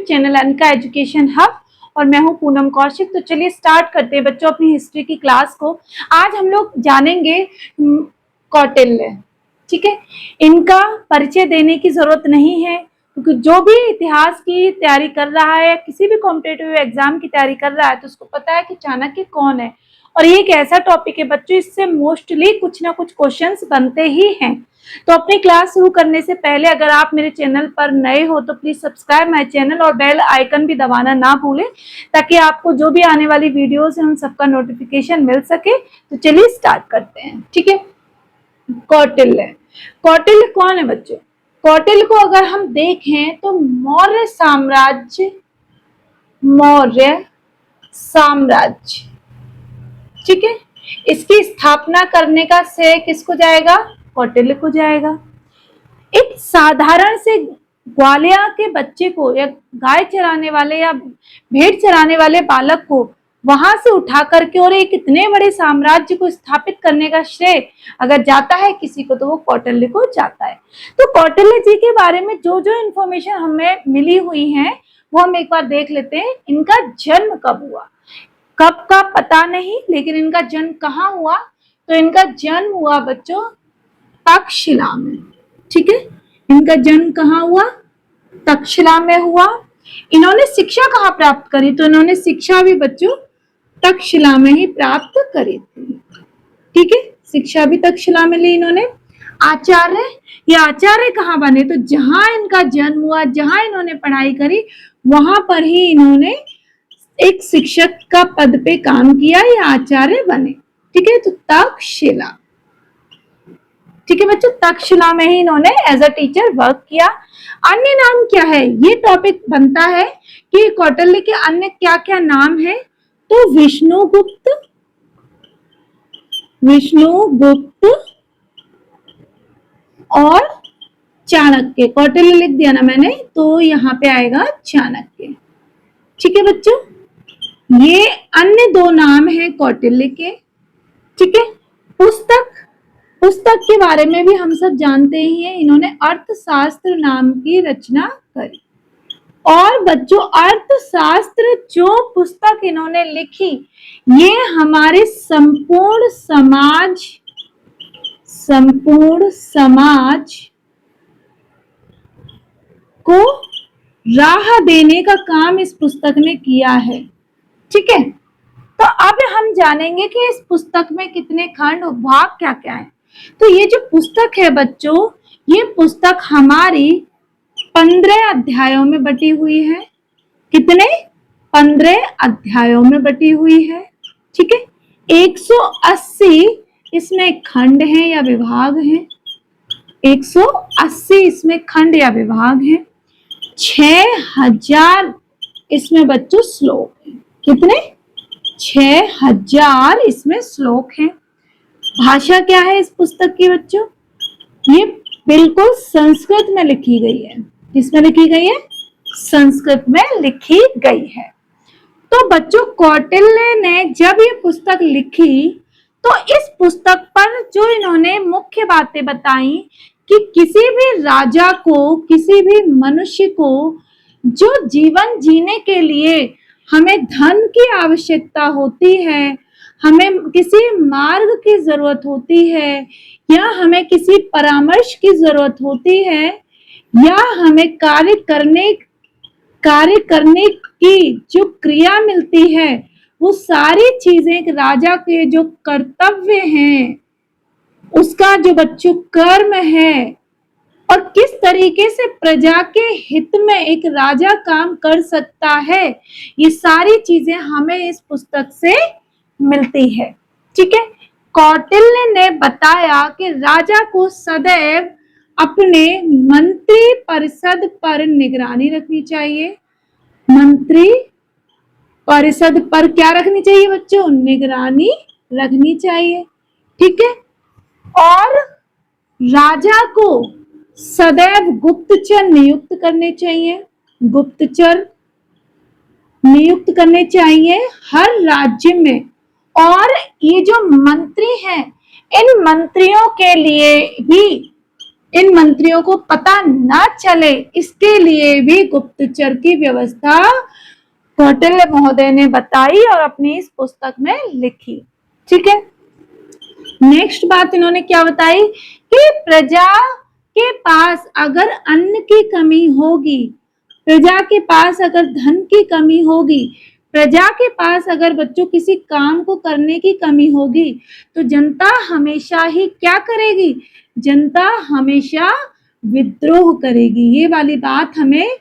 Channel Anika education hub और मैं हूं पूनम कौशिक। तो चलिए स्टार्ट करते हैं बच्चों अपनी हिस्ट्री की क्लास को। आज हम लोग जानेंगे कौटिल्य। ठीक है, इनका परिचय देने की जरूरत नहीं है क्योंकि जो भी इतिहास की तैयारी कर रहा है या किसी भी कॉम्पिटिटिव एग्जाम की तैयारी कर रहा है तो उसको पता है कि चाणक्य कौन है। और ये एक ऐसा टॉपिक है बच्चों, इससे मोस्टली कुछ ना कुछ क्वेश्चंस बनते ही हैं। तो अपनी क्लास शुरू करने से पहले अगर आप मेरे चैनल पर नए हो तो प्लीज सब्सक्राइब माय चैनल और बेल आइकन भी दबाना ना भूलें ताकि आपको जो भी आने वाली वीडियोस है उन सबका नोटिफिकेशन मिल सके। तो चलिए स्टार्ट करते हैं। ठीक है, कौटिल्य। कौटिल्य कौन है बच्चों? कौटिल्य को अगर हम देखें तो मौर्य साम्राज्य, ठीक है, इसकी स्थापना करने का श्रेय किसको जाएगा? कौटिल्य को जाएगा। एक साधारण से ग्वालिया के बच्चे को या गाय चराने वाले या भेड़ चराने वाले बालक को वहां से उठा करके और एक इतने बड़े साम्राज्य को स्थापित करने का श्रेय अगर जाता है किसी को तो वो कौटिल्य को जाता है। तो कौटिल्य जी के बारे में जो जो इंफॉर्मेशन हमें मिली हुई है वो हम एक बार देख लेते हैं। इनका जन्म कब हुआ, कब का पता नहीं, लेकिन इनका जन्म कहाँ हुआ? तो इनका जन्म हुआ बच्चों तक्षशिला में। ठीक है, इनका जन्म कहाँ हुआ? तक्षशिला में हुआ। इन्होंने शिक्षा कहाँ प्राप्त करी? तो इन्होंने शिक्षा भी बच्चों तक्षशिला में ही प्राप्त करी थी। ठीक है, शिक्षा भी तक्षशिला में ली इन्होंने। आचार्य, ये आचार्य कहाँ बने? तो जहां इनका जन्म हुआ, जहां इन्होंने पढ़ाई करी वहां पर ही इन्होंने एक शिक्षक का पद पे काम किया, या आचार्य बने। ठीक है, तो तक्षशिला। ठीक है बच्चों, तक्षशिला में ही इन्होंने एज अ टीचर वर्क किया। अन्य नाम क्या है? ये टॉपिक बनता है कि कौटिल्य के अन्य क्या क्या नाम है। तो विष्णुगुप्त और चाणक्य। कौटिल्य लिख दिया ना मैंने तो यहाँ पे आएगा चाणक्य। ठीक है बच्चों, ये अन्य दो नाम है कौटिल्य के। ठीक है, पुस्तक के बारे में भी हम सब जानते ही हैं। इन्होंने अर्थशास्त्र नाम की रचना करी। और बच्चों अर्थशास्त्र जो पुस्तक इन्होंने लिखी ये हमारे संपूर्ण समाज को राह देने का काम इस पुस्तक ने किया है। ठीक है, तो अब हम जानेंगे कि इस पुस्तक में कितने खंड और भाग क्या क्या है। तो ये जो पुस्तक है बच्चों, ये पुस्तक हमारी 15 अध्यायों में बटी हुई है। कितने? 15 अध्यायों में बटी हुई है। ठीक है, 180 इसमें खंड हैं या विभाग हैं। 180 इसमें खंड या विभाग हैं। 6000 इसमें बच्चों श्लोक हैं। कितने? 6000 इसमें श्लोक हैं। भाषा क्या है इस पुस्तक की बच्चों? ये बिल्कुल संस्कृत में लिखी गई है। किसमें लिखी गई है? संस्कृत में लिखी गई है। तो बच्चों कौटिल्य ने जब ये पुस्तक लिखी तो इस पुस्तक पर जो इन्होंने मुख्य बातें बताई कि किसी भी राजा को, किसी भी मनुष्य को जो जीवन जीने के लिए हमें धन की आवश्यकता होती है, हमें किसी मार्ग की जरूरत होती है, या हमें किसी परामर्श की जरूरत होती है, या हमें कार्य करने की जो क्रिया मिलती है, वो सारी चीजें एक राजा के जो कर्तव्य हैं, उसका जो बच्चों कर्म है और किस तरीके से प्रजा के हित में एक राजा काम कर सकता है, ये सारी चीजें हमें इस पुस्तक से मिलती है। ठीक है, कौटिल्य ने बताया कि राजा को सदैव अपने मंत्री परिषद पर निगरानी रखनी चाहिए। मंत्री परिषद पर क्या रखनी चाहिए बच्चों? निगरानी रखनी चाहिए। ठीक है, और राजा को सदैव गुप्तचर नियुक्त करने चाहिए। गुप्तचर नियुक्त करने चाहिए हर राज्य में। और ये जो मंत्री हैं, इन मंत्रियों के लिए ही इन मंत्रियों को पता ना चले, इसके लिए भी गुप्तचर की व्यवस्था कौटिल्य महोदय ने बताई और अपनी इस पुस्तक में लिखी। ठीक है, नेक्स्ट बात इन्होंने क्या बताई कि प्रजा के पास अगर अन्न की कमी होगी, प्रजा के पास अगर धन की कमी होगी, प्रजा के पास अगर बच्चों किसी काम को करने की कमी होगी, तो जनता हमेशा ही क्या करेगी? जनता हमेशा विद्रोह करेगी। ये वाली बात हमें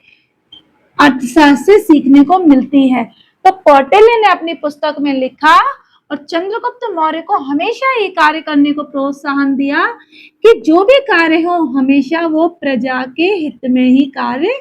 अर्थशास्त्र से सीखने को मिलती है। तो कौटिल्य ने अपनी पुस्तक में लिखा और चंद्रगुप्त मौर्य को हमेशा ये कार्य करने को प्रोत्साहन दिया कि जो भी कार्य हो हमेशा वो प्रजा के हित में ही कार्य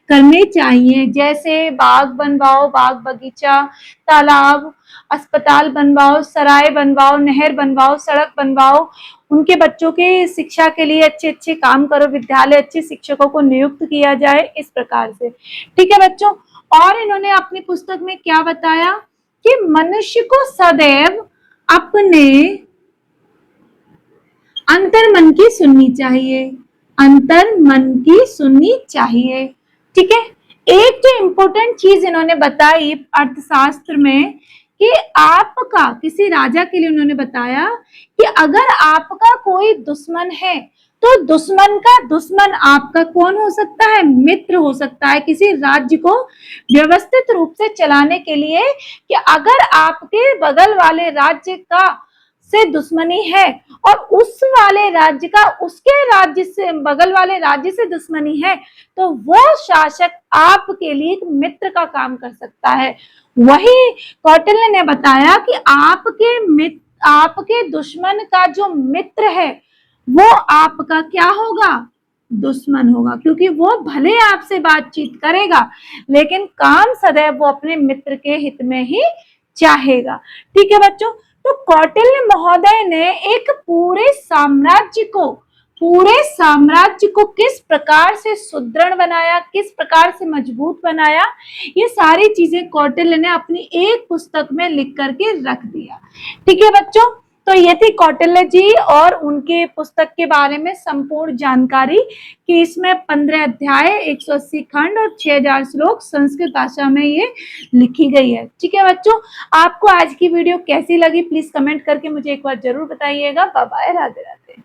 करने चाहिए। जैसे बाग बनवाओ, बाग बगीचा, तालाब, अस्पताल बनवाओ, सराय बनवाओ, नहर बनवाओ, सड़क बनवाओ, उनके बच्चों के शिक्षा के लिए अच्छे अच्छे काम करो, विद्यालय अच्छे शिक्षकों को नियुक्त किया जाए, इस प्रकार से। ठीक है बच्चों, और इन्होंने अपनी पुस्तक में क्या बताया कि मनुष्य को सदैव अपने अंतर मन की सुननी चाहिए, अंतर मन की सुननी चाहिए। ठीक है, एक जो इंपॉर्टेंट चीज इन्होंने बताई अर्थशास्त्र में कि आपका किसी राजा के लिए उन्होंने बताया कि अगर आपका कोई दुश्मन है तो दुश्मन का दुश्मन आपका कौन हो सकता है? मित्र हो सकता है। किसी राज्य को व्यवस्थित रूप से चलाने के लिए कि अगर आपके बगल वाले राज्य का से दुश्मनी है और उस वाले राज्य का उसके राज्य से बगल वाले राज्य से दुश्मनी है, तो वो शासक आपके लिए एक मित्र का काम कर सकता है। वही कौटिल्य ने बताया कि आपके दुश्मन का जो मित्र है वो आपका क्या होगा? दुश्मन होगा, क्योंकि वो भले आपसे बातचीत करेगा लेकिन काम सदैव वो अपने मित्र के हित में ही चाहेगा। ठीक है बच्चों, तो कौटिल्य महोदय ने एक पूरे साम्राज्य को किस प्रकार से सुदृढ़ बनाया, किस प्रकार से मजबूत बनाया, ये सारी चीजें कौटिल्य ने अपनी एक पुस्तक में लिख करके रख दिया। ठीक है बच्चों, तो ये थी कौटिल्य जी और उनके पुस्तक के बारे में संपूर्ण जानकारी कि इसमें 15 अध्याय, 180 खंड और 6000 श्लोक संस्कृत भाषा में ये लिखी गई है। ठीक है बच्चों, आपको आज की वीडियो कैसी लगी प्लीज कमेंट करके मुझे एक बार जरूर बताइएगा। Bye bye, Radhe Radhe.